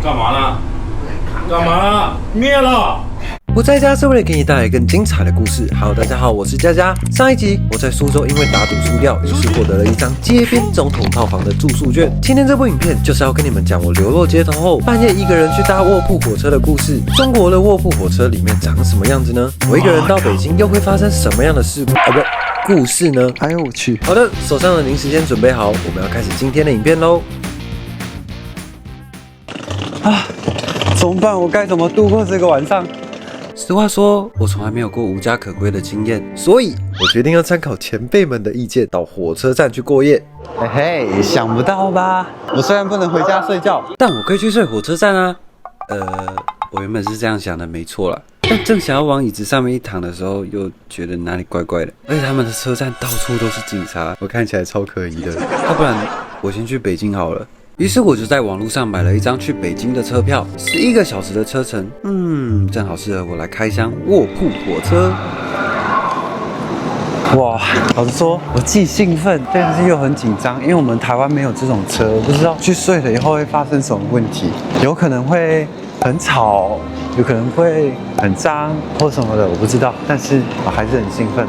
幹嘛呢？幹嘛？滅了！不在家是為了給你帶來更精彩的故事。Hello， 大家好，我是佳佳。上一集我在蘇州因為打賭輸掉，於是獲得了一張街邊總統套房的住宿券。今天這部影片就是要跟你們講我流落街頭後，半夜一個人去搭臥鋪火車的故事。中國的臥鋪火車裡面長什麼樣子呢？我一個人到北京又會發生什麼樣的事故事呢？哎呦我去！好的，手上的零食先準備好，我們要開始今天的影片嘍。怎麼辦？我該怎麼度過這個晚上？實話說，我從來沒有過無家可歸的經驗，所以我決定要參考前輩們的意見，到火車站去過夜。嘿嘿，想不到吧？我雖然不能回家睡覺，但我可以去睡火車站啊。我原本是這樣想的，沒錯啦。但正想要往椅子上面一躺的時候，又覺得哪裡怪怪的。而且他們的車站到處都是警察，我看起來超可疑的。要不然我先去北京好了。於是我就在網絡上買了一張去北京的車票，11個小時的車程，正好適合我來開箱臥鋪火車。哇，老實說，我既興奮，但是又很緊張，因為我們台灣沒有這種車，我不知道去睡了以後會發生什麼問題，有可能會很吵，有可能會很髒或什麼的，我不知道，但是我還是很興奮。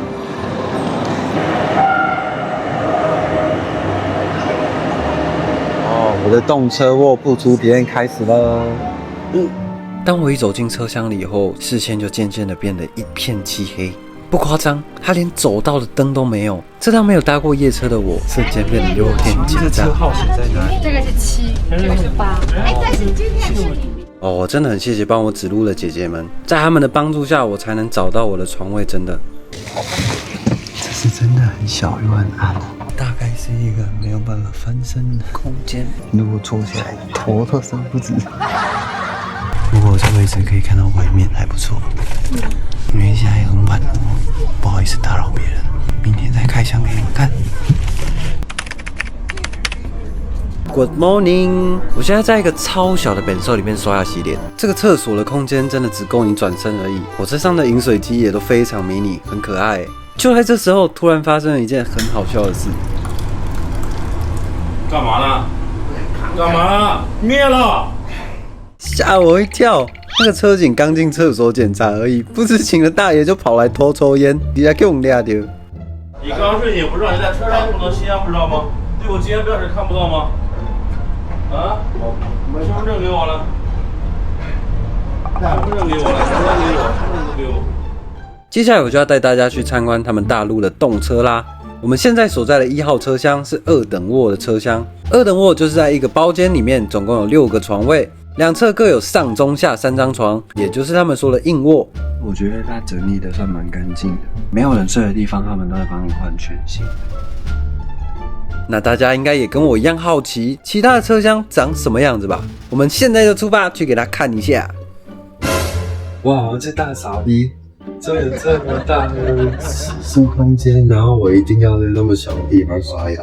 我的動車臥鋪初體驗開始了。當我一走進車廂裡以後，視線就漸漸的變得一片漆黑，不誇張，它連走道的燈都沒有。這趟沒有搭過夜車的我，瞬間變得有點緊張。這車號寫在哪裡？這個是7，這個是8。但是今天是哦，我真的很謝謝幫我指路的姐姐們，在他們的幫助下，我才能找到我的床位。真的，這是真的很小又很暗。大概是一個沒有辦法翻身的空間，如果坐起來頭都伸不直。如果這位置可以看到外面還不錯，因為現在也很晚了，不好意思打擾別人，明天再開箱給你們看。Good morning， 我現在在一個超小的本壽裡面刷牙洗臉，這個廁所的空間真的只夠你轉身而已。火車上的飲水機也都非常迷你，很可愛。就在這時候，突然發生了一件很好笑的事。幹嘛呢？幹嘛？滅了！嚇我一跳！那個車警剛進廁所檢查而已，不知情的大爺就跑來偷抽煙，你還給我們倆丟。你剛睡醒不知道，你在車上不能吸烟，不知道嗎？对我禁烟標誌看不到嗎？啊？把身份證給我了。身份證給我了，身份證給我，身份證都給我。接下來我就要帶大家去參觀他們大陸的動車啦。我們現在所在的1號車廂是2等臥的車廂，2等臥就是在一個包間裡面，總共有6個床位，兩側各有上中下3張床，也就是他們說的硬臥。我覺得它整理的算蠻乾淨的，沒有人睡的地方，他們都會幫你換全新。那大家應該也跟我一樣好奇，其他的車廂長什麼樣子吧？我們現在就出發去給他看一下。哇，這大傻逼！這有這麼大的洗漱空間，然後我一定要在那麼小的地方刷牙。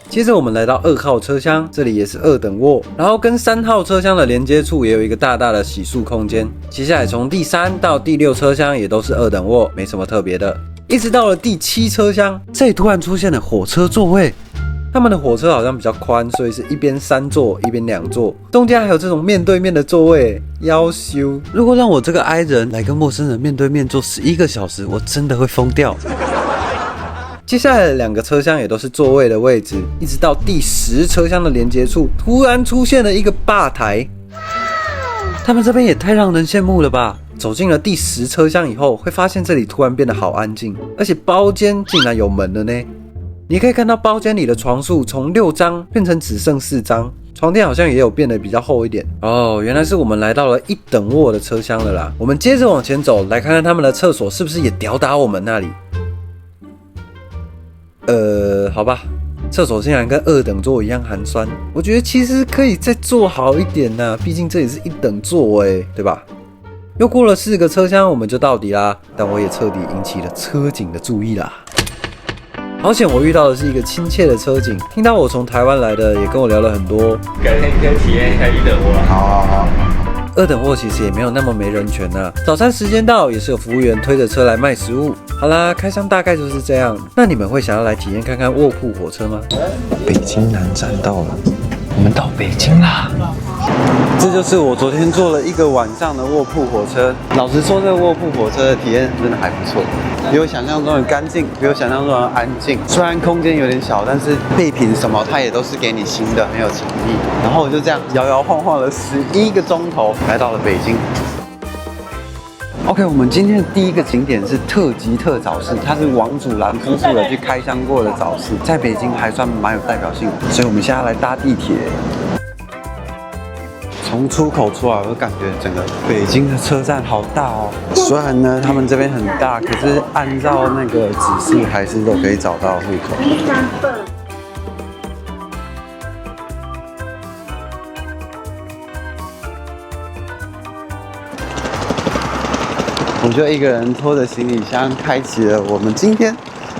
接着我們來到2號車廂，這裡也是2等臥，然後跟3號車廂的連接處也有一個大大的洗漱空間。接下來從第3到第6車廂也都是2等臥，沒什麼特別的。一直到了第7車廂，這裡突然出現了火車座位。他們的火車好像比較寬，所以是一邊3座，一邊2座，中間還有這種面對面的座位，夭壽。如果讓我這個 I 人來跟陌生人面對面坐11個小時，我真的會瘋掉。接下來的2個車廂也都是座位的位置，一直到第10車廂的連接處，突然出現了一個吧台。他們這邊也太讓人羨慕了吧！走進了第10車廂以後，會發現這裡突然變得好安靜，而且包間竟然有門了呢。你可以看到包間裡的床數從6張變成只剩4張，床墊好像也有變得比較厚一點。哦，原來是我們來到了1等臥的車廂了啦。我們接着往前走，來看看他們的廁所是不是也吊打我們那裡。好吧，廁所竟然跟2等座一樣寒酸，我覺得其實可以再做好一點吶，畢竟這裡是1等座對吧？又過了4個車廂，我們就到底啦，但我也徹底引起了車警的注意啦。好險，我遇到的是一個親切的車警，听到我從台灣來的，也跟我聊了很多。改天可以體驗一下1等臥。好。 2等臥其實也沒有那麼沒人權啊。早餐時間到，也是有服務員推着車來賣食物。好啦，開箱大概就是這樣。那你們會想要來體驗看看臥鋪火車嗎？北京南站到了，我們到北京啦！這就是我昨天坐了1個晚上的臥鋪火車。老實說，這個臥鋪火車的體驗真的還不錯，比我想象中的乾淨，比我想象中的安靜。雖然空間有點小，但是備品什麼它也都是給你新的，很有誠意。然後我就這樣搖搖晃晃了11個鐘頭，來到了北京。OK， 我們今天的第一個景點是特級特早市，它是王祖藍夫婦有去開箱過的早市，在北京還算蠻有代表性的，所以我們現在來搭地鐵。從出口出来，我就感覺整個北京的車站好大哦。雖然呢，他們這邊很大，可是按照那個指示，還是都可以找到入口。我就一個人拖着行李箱，開啟了我們今天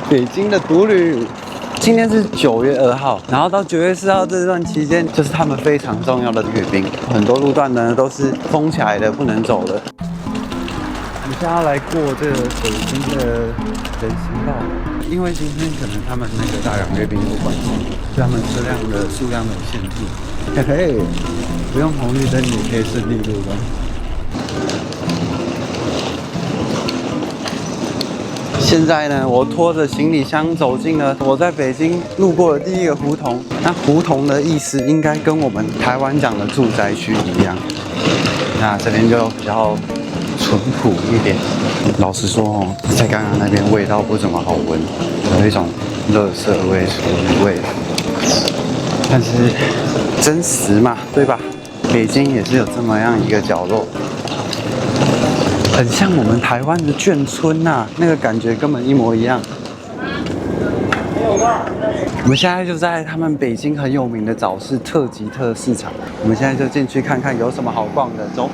北京的獨旅。今天是9月2號，然後到9月4號這段期間，就是他們非常重要的閱兵，很多路段呢都是封起來的，不能走的。我们现在要來過這個北京的人行道，因為今天可能他們那個大港閱兵有關係，所以他們車輛的數量有限制。嘿嘿，不用紅綠燈也可以順利入關。現在呢，我拖着行李箱走進了我在北京路過的第一個胡同。那胡同的意思應該跟我們台灣講的住宅區一樣。那這邊就比較淳樸一點。老實說哦，在剛剛那邊味道不怎麼好聞，有一種垃圾味、廚餘味。但是真實嘛，對吧？北京也是有這麼樣一個角落。很像我們台灣的眷村吶，那個感覺根本一模一樣。我們現在就在他們北京很有名的早市特級特市場，我們現在就進去看看有什麼好逛的，走。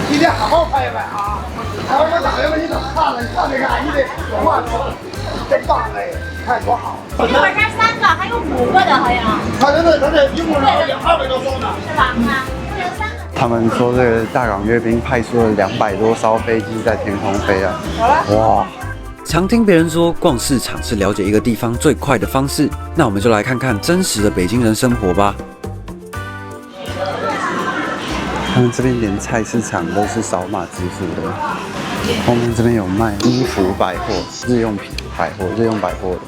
今天好好拍一拍啊！我说大爷们，你都看了，你看没看？你得说话说，真棒哎！看多好。一会儿这3个，还有5个的，好像。他这一共200多艘呢。是吧？啊，这有3个。他們說這個大港閱兵派出了200多艘飛機在天空飛啊！哇！常聽別人說逛市場是了解一個地方最快的方式，那我們就來看看真實的北京人生活吧。他們這邊連菜市場都是掃碼支付的。後面這邊有賣衣服百貨、日用品百貨、日用百貨的。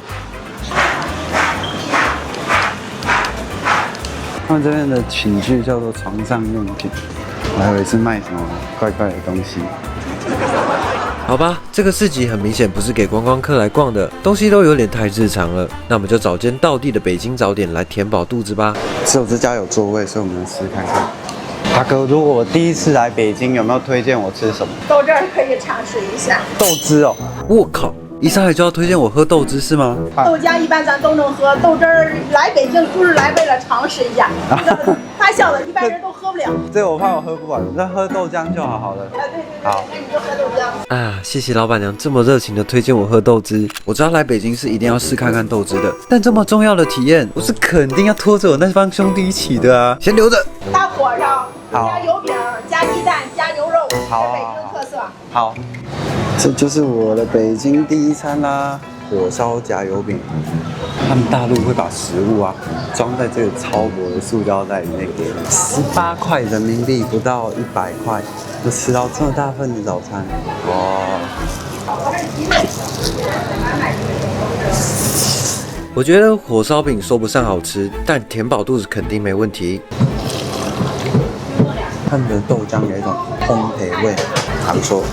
他們這邊的寢具叫做床上用品，我還以為是賣什麼怪怪的東西。好吧，這個市集很明顯不是給觀光客來逛的，東西都有點太日常了。那我們就找間道地的北京早點來填飽肚子吧。只有這家有座位，所以我們試看看。大哥，如果我第一次來北京，有沒有推薦我吃什麼？到這兒可以嘗試一下豆汁哦。我靠！一上來就要推薦我喝豆汁是嗎？豆漿一般咱都能喝，豆汁兒來北京就是來為了嘗試一下。發酵的一般人都喝不了。這個我怕我喝不完，那喝豆漿就好了。對，好，那你就喝豆漿。啊，謝謝老闆娘這麼熱情的推薦我喝豆汁。我知道來北京是一定要試看看豆汁的，但這麼重要的體驗，我是肯定要拖着我那幫兄弟一起的啊！先留着。大火上加油餅，加雞蛋，加牛肉，是北京特色。好。這就是我的北京第一餐啦，火燒夾油餅。他們大陸會把食物啊裝在這個超薄的塑膠袋裡面給你，18塊人民幣不到100塊，就吃到這麼大份的早餐，哇！我覺得火燒餅說不上好吃，但填飽肚子肯定沒問題。他們的豆漿有一種烘焙味，還不錯。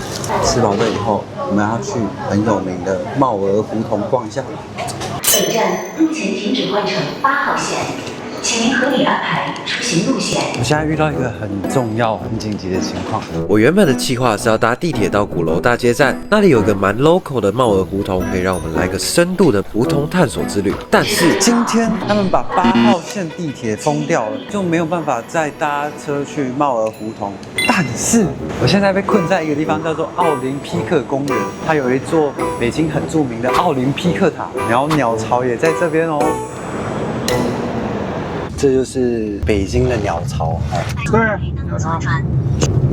吃飽了以後，我們要去很有名的茂鵝胡同逛一下。本站目前停止換乘8號線，請您合理安排出行路線。我現在遇到一個很重要、很緊急的情況。我原本的計劃是要搭地鐵到鼓樓大街站，那裡有個蠻 local 的茂鵝胡同，可以讓我們來個深度的胡同探索之旅。但是今天他們把8號線地鐵封掉了，就沒有辦法再搭車去茂鵝胡同。但是我現在被困在一個地方，叫做奧林匹克公園，它有一座北京很著名的奧林匹克塔，然後鳥巢也在這邊哦。這就是北京的鳥巢。对，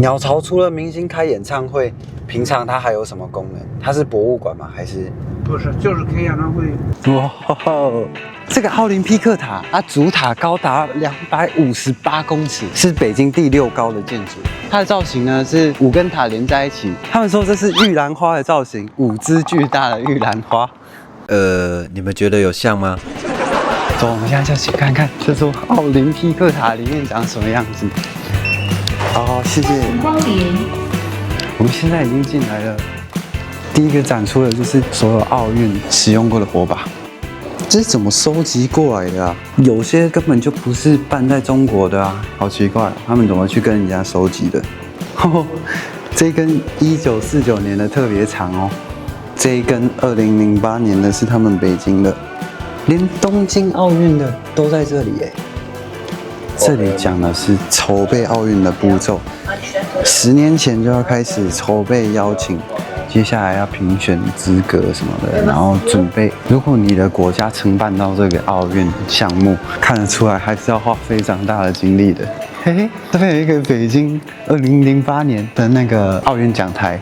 鳥巢除了明星開演唱會，平常它還有什麼功能？它是博物館嗎？還是？不是，就是開演唱會。哇，這個奧林匹克塔，它主塔高達258公尺，是北京第6高的建築。它的造型呢是5根塔連在一起，他們說這是玉蘭花的造型，5隻巨大的玉蘭花。你們覺得有像嗎？走，我們現在就去看看這座奧林匹克塔裡面長什麼樣子。好，謝謝。我們現在已經進來了。第一個展出的就是所有奧運使用過的火把，這是怎麼收集過來的啊？有些根本就不是辦在中國的啊，好奇怪，他們怎麼去跟人家收集的？這根1949年的特別長哦，這一根2008年的是他們北京的，連東京奧運的都在這裡耶。這裡講的是籌備奧運的步驟，10年前就要開始籌備邀請。接下來要評選資格什麼的，然後準備。如果你的國家承辦到這個奧運項目，看得出來還是要花非常大的精力的。嘿，這邊有一個北京2008年的那個奧運講台，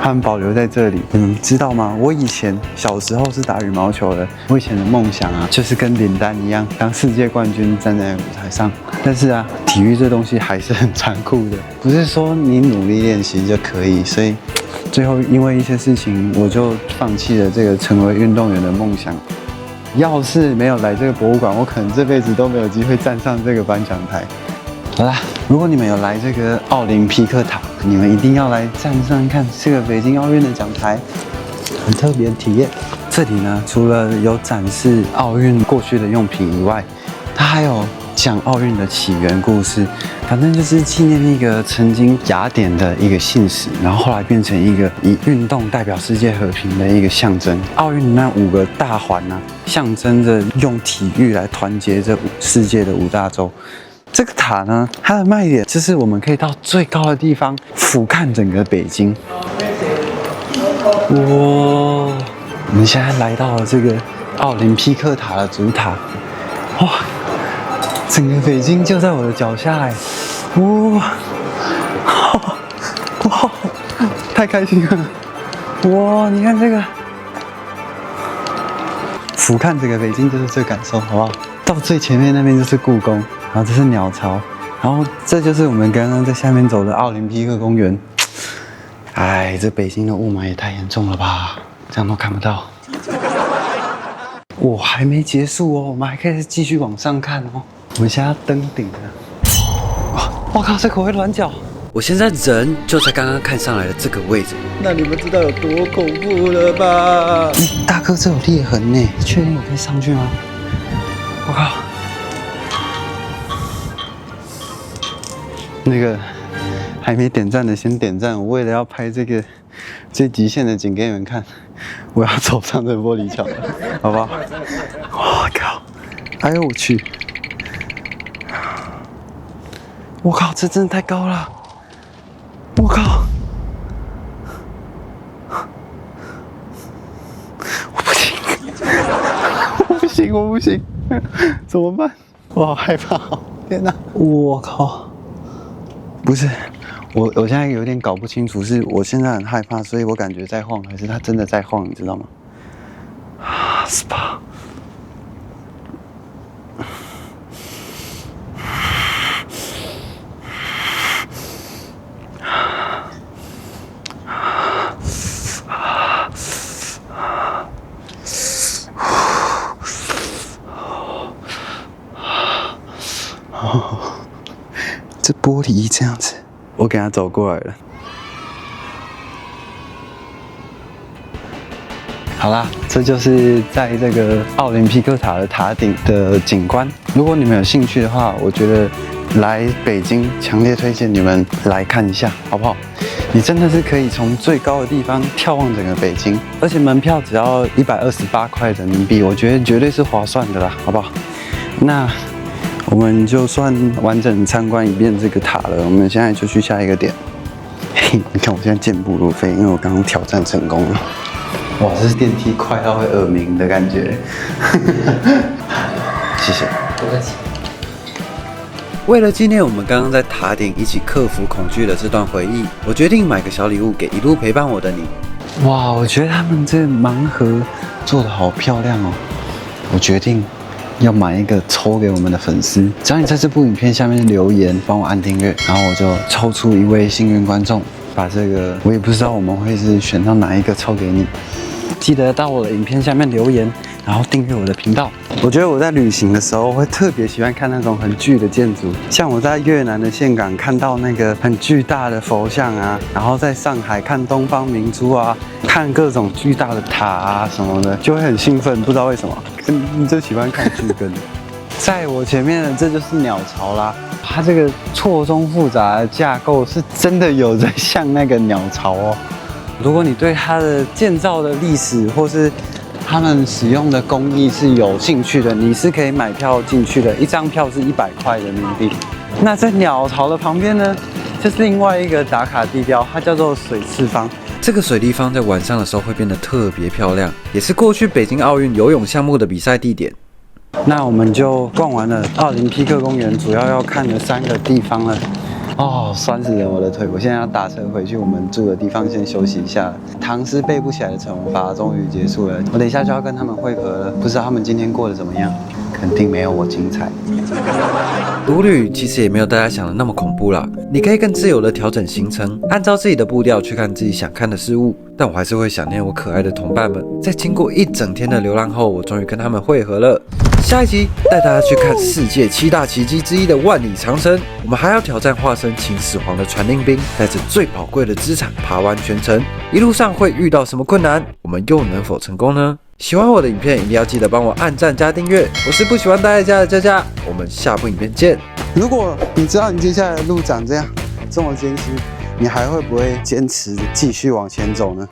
他們保留在這裡。你們知道嗎？我以前小時候是打羽毛球的，我以前的夢想啊，就是跟林丹一樣當世界冠軍站在舞台上。但是啊，體育這東西還是很殘酷的，不是說你努力練習就可以，所以。最後因為一些事情，我就放棄了這個成為運動員的夢想。要是沒有來這個博物館，我可能這輩子都沒有機會站上這個頒獎台。好啦，如果你們有來這個奧林匹克塔，你們一定要來站上看這個北京奧運的講台，很特別的體驗。這裡呢，除了有展示奧運過去的用品以外，它還有講奧運的起源故事，反正就是紀念一個曾經雅典的一個信使，然後後來變成一個以運動代表世界和平的一個象徵。奧運那5個大環呢，象徵着用體育來團結這世界的5大洲。這個塔呢，它的賣點就是我們可以到最高的地方俯瞰整個北京。哇！我們現在來到了這個奧林匹克塔的主塔，哇！整個北京就在我的腳下哎，哇，哇，太開心了！哇，你看這個，俯瞰整個北京就是這感受，好不好？到最前面那邊就是故宮，然後這是鳥巢，然後這就是我們剛剛在下面走的奧林匹克公園。哎，這北京的霧霾也太嚴重了吧，這樣都看不到。哇，還沒結束哦，我們還可以繼續往上看哦。我們現在要登頂了！哇，我靠，這可會軟腳！我現在人就在剛剛看上來的這個位置，那你們知道有多恐怖了吧？大哥，這有裂痕呢，確定我可以上去嗎？我靠！那個還沒點讚的先點讚，我為了要拍這個最極限的景給你們看，我要走上這玻璃橋了，好不好？我靠！哎呦我去！我靠，這真的太高了！我靠！我不行，我不行，我不行，怎麼辦？我好害怕！天哪！我靠！不是，我現在有點搞不清楚，是我現在很害怕，所以我感覺在晃，還是它真的在晃，你知道嗎？啊 ，SPA。这玻璃這樣子，我給他走過來了。好啦，這就是在這個奧林匹克塔的塔頂的景觀。如果你們有興趣的話，我覺得來北京強烈推薦你們來看一下，好不好？你真的是可以從最高的地方眺望整個北京，而且門票只要128塊人民幣，我覺得絕對是划算的啦，好不好？那我們就算完整參觀一遍這個塔了，我們現在就去下一個點。嘿，你看我現在健步如飛，因為我剛剛挑戰成功了。哇，這是電梯快到會耳鳴的感覺。謝謝。不客氣。為了紀念我們剛剛在塔頂一起克服恐懼的這段回憶，我決定買個小禮物給一路陪伴我的你。哇，我覺得他們這盲盒做得好漂亮哦！我決定要買一個抽給我們的粉絲，只要你在這部影片下面留言，幫我按訂閱，然後我就抽出一位幸運觀眾，把這個我也不知道我們會是選到哪一個抽給你。記得到我的影片下面留言，然後訂閱我的頻道。我覺得我在旅行的時候會特別喜歡看那種很巨的建築，像我在越南的岘港看到那個很巨大的佛像啊，然後在上海看東方明珠啊，看各種巨大的塔啊什麼的，就會很興奮，不知道為什麼，你就喜歡看巨根。在我前面的这就是鳥巢啦，它這個錯綜複雜的架構是真的有在像那個鳥巢哦。如果你對它的建造的歷史或是他們使用的工藝是有興趣的，你是可以買票進去的，一張票是100塊人民幣。那在鳥巢的旁邊呢，就是另外一個打卡地標，它叫做水次方。這個水立方在晚上的時候會變得特別漂亮，也是過去北京奧運游泳項目的比賽地點。那我們就逛完了奧林匹克公園主要看的3個地方了。哦，酸死人我的腿！我現在要打車回去我們住的地方，先休息一下了。唐詩背不起來的懲罰終於結束了，我等一下就要跟他們會合了，不知道他們今天過得怎麼樣？肯定沒有我精彩。獨旅其實也沒有大家想的那麼恐怖啦，你可以更自由的調整行程，按照自己的步調去看自己想看的事物。但我還是會想念我可愛的同伴們。在經過一整天的流浪後，我終於跟他們會合了。下一集帶大家去看世界7大奇蹟之一的萬里長城，我們還要挑戰化身秦始皇的傳令兵，帶着最寶貴的資產爬完全程。一路上會遇到什麼困難，我們又能否成功呢？喜歡我的影片，一定要記得幫我按讚加訂閱。我是不喜歡待在家的佳佳，我們下部影片見。如果你知道你接下來的路長這樣這麼艱辛，你還會不會堅持繼續往前走呢？